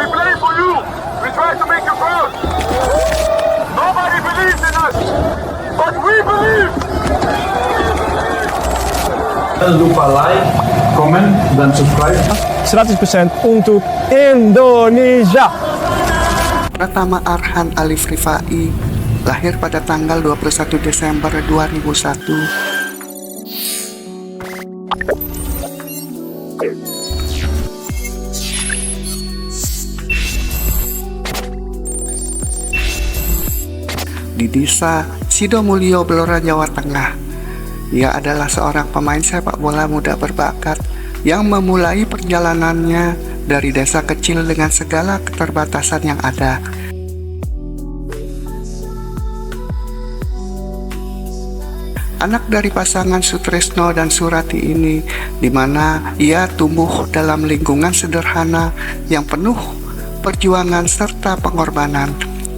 We play for you. We try to make you proud. Nobody believes in us, but we believe. Jangan lupa like, komen, dan subscribe. 100% untuk Indonesia. Pratama Arhan Alif Rifai lahir pada tanggal 21 Desember 2001. Di desa Sidomulyo, Blora, Jawa Tengah. Ia adalah seorang pemain sepak bola muda berbakat yang memulai perjalanannya dari desa kecil dengan segala keterbatasan yang ada. Anak dari pasangan Sutresno dan Surati ini, di mana ia tumbuh dalam lingkungan sederhana yang penuh perjuangan serta pengorbanan.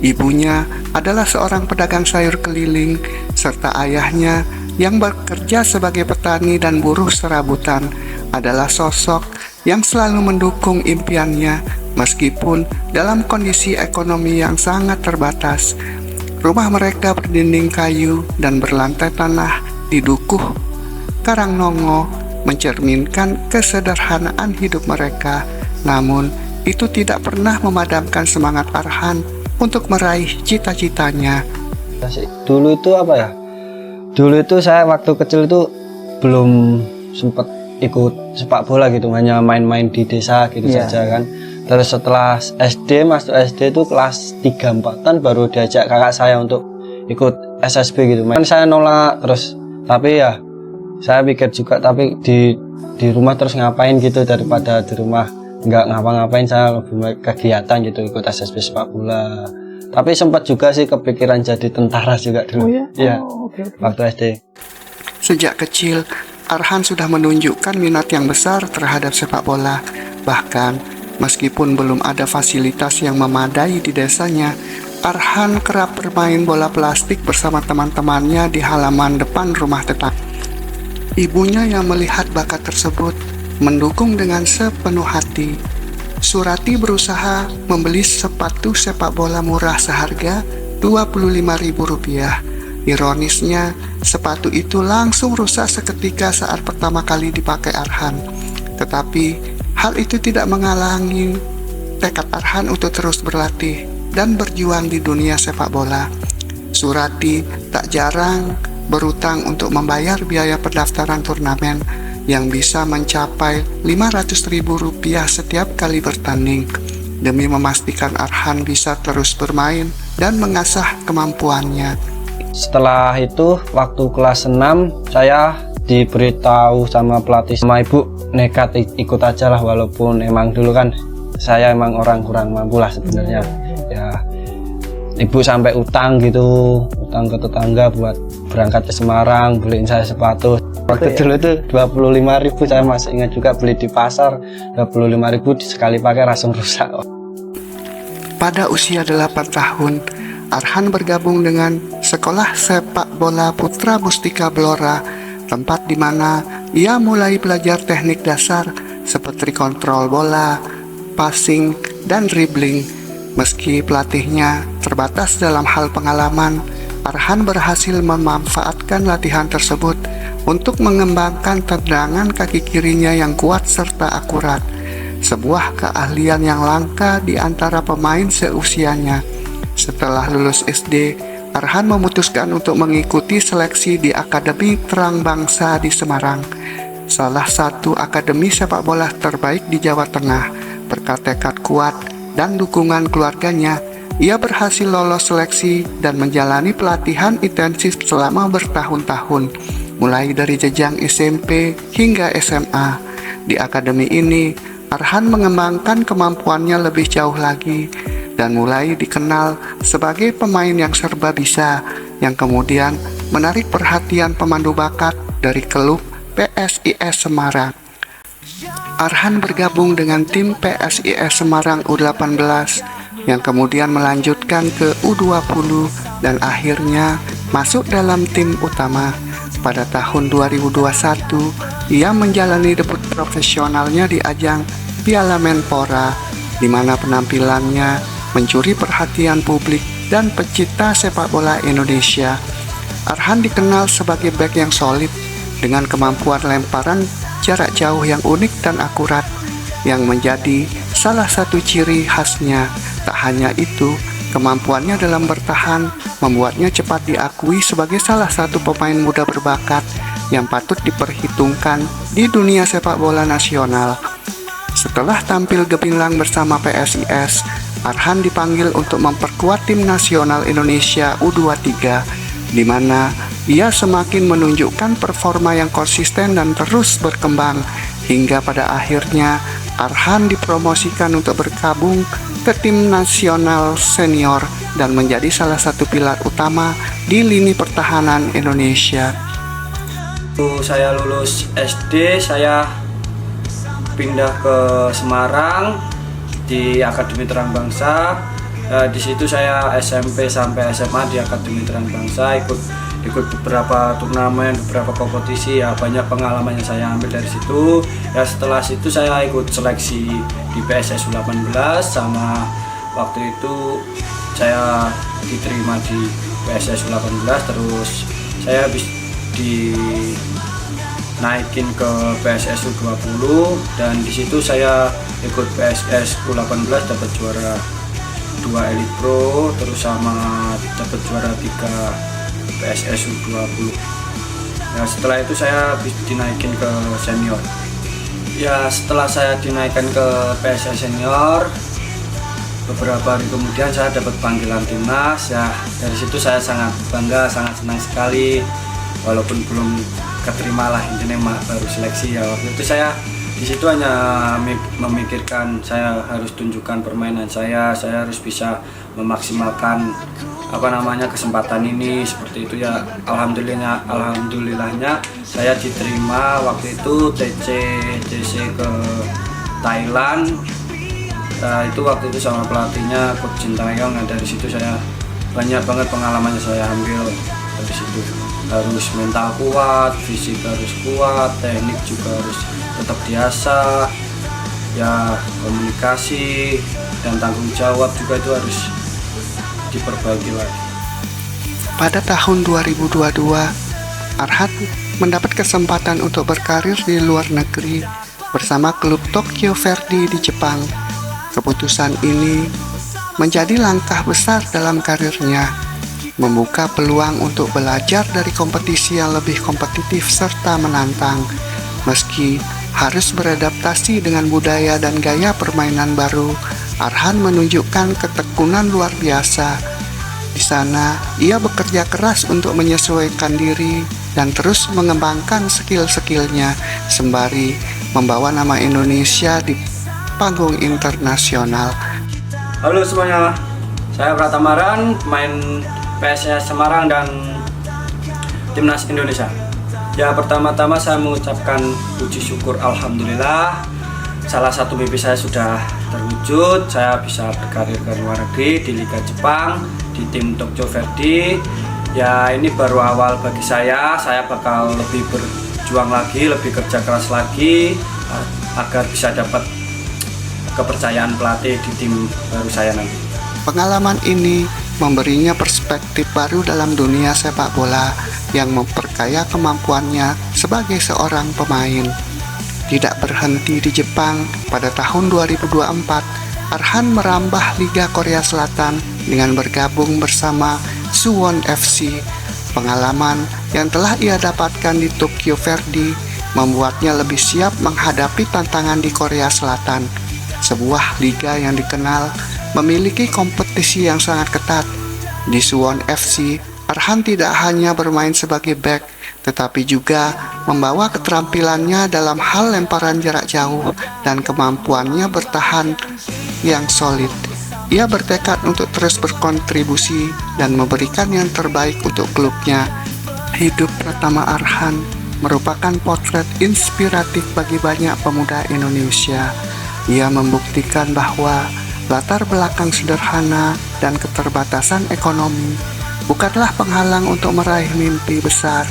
Ibunya adalah seorang pedagang sayur keliling, serta ayahnya yang bekerja sebagai petani dan buruh serabutan adalah sosok yang selalu mendukung impiannya meskipun dalam kondisi ekonomi yang sangat terbatas. Rumah mereka berdinding kayu dan berlantai tanah di Dukuh Karangnongo mencerminkan kesederhanaan hidup mereka. Namun, itu tidak pernah memadamkan semangat Arhan untuk meraih cita-citanya. Dulu itu apa ya? Dulu itu saya waktu kecil itu belum sempat ikut sepak bola gitu, hanya main-main di desa gitu saja kan. Terus setelah SD, masuk SD itu kelas 3-4an baru diajak kakak saya untuk ikut SSB gitu. Kan saya nolak terus, tapi ya saya pikir juga, tapi di rumah terus ngapain gitu, daripada di rumah nggak ngapa-ngapain, saya lebih kegiatan gitu, ikut SSB sepak bola. Tapi sempat juga sih kepikiran jadi tentara juga dulu. Oh ya? Iya, Okay. waktu SD. Sejak kecil, Arhan sudah menunjukkan minat yang besar terhadap sepak bola. Bahkan, meskipun belum ada fasilitas yang memadai di desanya, Arhan kerap bermain bola plastik bersama teman-temannya di halaman depan rumah tetangga. Ibunya yang melihat bakat tersebut mendukung dengan sepenuh hati. Surati berusaha membeli sepatu sepak bola murah seharga Rp25.000. Ironisnya, sepatu itu langsung rusak seketika saat pertama kali dipakai Arhan. Tetapi, hal itu tidak menghalangi tekad Arhan untuk terus berlatih dan berjuang di dunia sepak bola. Surati tak jarang berutang untuk membayar biaya pendaftaran turnamen yang bisa mencapai Rp500.000 setiap kali bertanding, demi memastikan Arhan bisa terus bermain dan mengasah kemampuannya. Setelah itu waktu kelas 6 saya diberitahu sama pelatih sama ibu, nekat ikut aja lah, walaupun emang dulu kan saya emang orang kurang mampu lah sebenarnya. Ya ibu sampai utang gitu, utang ke tetangga buat berangkat ke Semarang, beliin saya sepatu. Waktu dulu itu 25.000, saya masih ingat juga, beli di pasar 25.000, sekali pakai langsung rusak. Pada usia 8 tahun, Arhan bergabung dengan Sekolah Sepak Bola Putra Mustika Blora, tempat di mana ia mulai belajar teknik dasar seperti kontrol bola, passing, dan dribbling. Meski pelatihnya terbatas dalam hal pengalaman, Arhan berhasil memanfaatkan latihan tersebut untuk mengembangkan tendangan kaki kirinya yang kuat serta akurat, sebuah keahlian yang langka di antara pemain seusianya. Setelah lulus SD, Arhan memutuskan untuk mengikuti seleksi di Akademi Terang Bangsa di Semarang, salah satu akademi sepak bola terbaik di Jawa Tengah. Berkat tekad kuat dan dukungan keluarganya, ia berhasil lolos seleksi dan menjalani pelatihan intensif selama bertahun-tahun, mulai dari jenjang SMP hingga SMA. Di akademi ini, Arhan mengembangkan kemampuannya lebih jauh lagi dan mulai dikenal sebagai pemain yang serba bisa, yang kemudian menarik perhatian pemandu bakat dari klub PSIS Semarang. Arhan bergabung dengan tim PSIS Semarang U18 yang kemudian melanjutkan ke U20 dan akhirnya masuk dalam tim utama. Pada tahun 2021, ia menjalani debut profesionalnya di ajang Piala Menpora. di mana penampilannya mencuri perhatian publik dan pecinta sepak bola Indonesia. Arhan dikenal sebagai bek yang solid dengan kemampuan lemparan jarak jauh yang unik dan akurat yang menjadi salah satu ciri khasnya. Tak hanya itu, kemampuannya dalam bertahan membuatnya cepat diakui sebagai salah satu pemain muda berbakat yang patut diperhitungkan di dunia sepak bola nasional. Setelah tampil gemilang bersama PSIS, Arhan dipanggil untuk memperkuat tim nasional Indonesia U23, di mana ia semakin menunjukkan performa yang konsisten dan terus berkembang, hingga pada akhirnya Arhan dipromosikan untuk bergabung ke tim nasional senior dan menjadi salah satu pilar utama di lini pertahanan Indonesia. Waktu saya lulus SD, saya pindah ke Semarang di Akademi Terang Bangsa. Di situ saya SMP sampai SMA di Akademi Terang Bangsa, ikut beberapa turnamen, beberapa kompetisi. Ya, banyak pengalaman yang saya ambil dari situ. Ya, setelah situ saya ikut seleksi di PSS U18, sama waktu itu saya diterima di PSS U18, terus saya habis dinaikin ke PSS U20, dan di situ saya ikut PSS U18 dapat juara 2 Elite Pro, terus sama dapat juara 3 PSS U20. Ya, setelah itu saya dinaikin ke senior. Ya, setelah saya dinaikkan ke PSS senior, beberapa hari kemudian saya dapat panggilan timnas. Ya, dari situ saya sangat bangga, sangat senang sekali, walaupun belum keterima lah, intinya baru seleksi. Ya, waktu itu saya di situ hanya memikirkan saya harus tunjukkan permainan saya harus bisa memaksimalkan kesempatan ini, seperti itu ya. Alhamdulillahnya saya diterima waktu itu TC ke Thailand. Itu waktu itu sama pelatihnya Coach Shin Tae-yong. Dari situ saya banyak banget pengalaman yang saya ambil dari situ. Harus mental kuat, fisik harus kuat, teknik juga harus tetap diasah, ya komunikasi dan tanggung jawab juga itu harus diperbaiki lagi. Pada tahun 2022, Arhan mendapat kesempatan untuk berkarir di luar negeri bersama klub Tokyo Verdy di Jepang. Keputusan ini menjadi langkah besar dalam karirnya, membuka peluang untuk belajar dari kompetisi yang lebih kompetitif serta menantang. Meski harus beradaptasi dengan budaya dan gaya permainan baru, Arhan menunjukkan ketekunan luar biasa. Di sana, ia bekerja keras untuk menyesuaikan diri dan terus mengembangkan skill-skillnya, sembari membawa nama Indonesia di panggung internasional. Halo semuanya, saya Pratama Arhan, pemain PSIS Semarang dan Timnas Indonesia. Ya, pertama-tama saya mengucapkan puji syukur, alhamdulillah, salah satu mimpi saya sudah terwujud. Saya bisa berkarir ke luar negeri di Liga Jepang, di tim Tokyo Verdy. Ya, ini baru awal bagi saya bakal lebih berjuang lagi, lebih kerja keras lagi agar bisa dapat kepercayaan pelatih di tim baru saya nanti. Pengalaman ini memberinya perspektif baru dalam dunia sepak bola yang memperkaya kemampuannya sebagai seorang pemain. Tidak berhenti di Jepang, pada tahun 2024, Arhan merambah Liga Korea Selatan dengan bergabung bersama Suwon FC. Pengalaman yang telah ia dapatkan di Tokyo Verdy membuatnya lebih siap menghadapi tantangan di Korea Selatan, sebuah liga yang dikenal memiliki kompetisi yang sangat ketat. Di Suwon FC, Arhan tidak hanya bermain sebagai bek, tetapi juga membawa keterampilannya dalam hal lemparan jarak jauh dan kemampuannya bertahan yang solid. Ia bertekad untuk terus berkontribusi dan memberikan yang terbaik untuk klubnya. Hidup Pratama Arhan merupakan potret inspiratif bagi banyak pemuda Indonesia. Ia membuktikan bahwa latar belakang sederhana dan keterbatasan ekonomi bukanlah penghalang untuk meraih mimpi besar.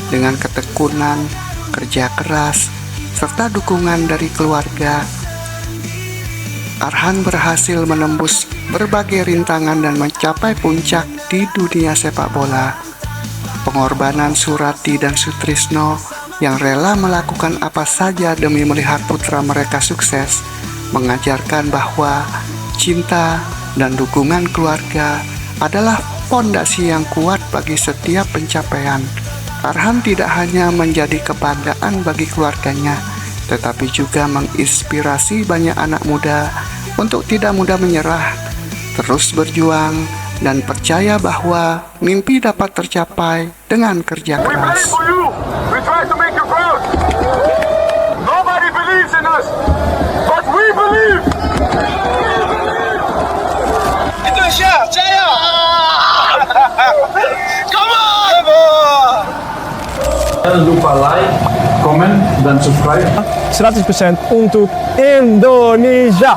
Dengan ketekunan, kerja keras, serta dukungan dari keluarga, Arhan berhasil menembus berbagai rintangan dan mencapai puncak di dunia sepak bola. Pengorbanan Surati dan Sutrisno yang rela melakukan apa saja demi melihat putra mereka sukses mengajarkan bahwa cinta dan dukungan keluarga adalah fondasi yang kuat bagi setiap pencapaian. Arhan tidak hanya menjadi kebanggaan bagi keluarganya, tetapi juga menginspirasi banyak anak muda untuk tidak mudah menyerah, terus berjuang, dan percaya bahwa mimpi dapat tercapai dengan kerja We believe keras. for you. We try to make you proud. Nobody believes in us, but we believe. Indonesia, jaya! Come on! Jangan lupa like, comment, dan subscribe. 100% untuk Indonesia.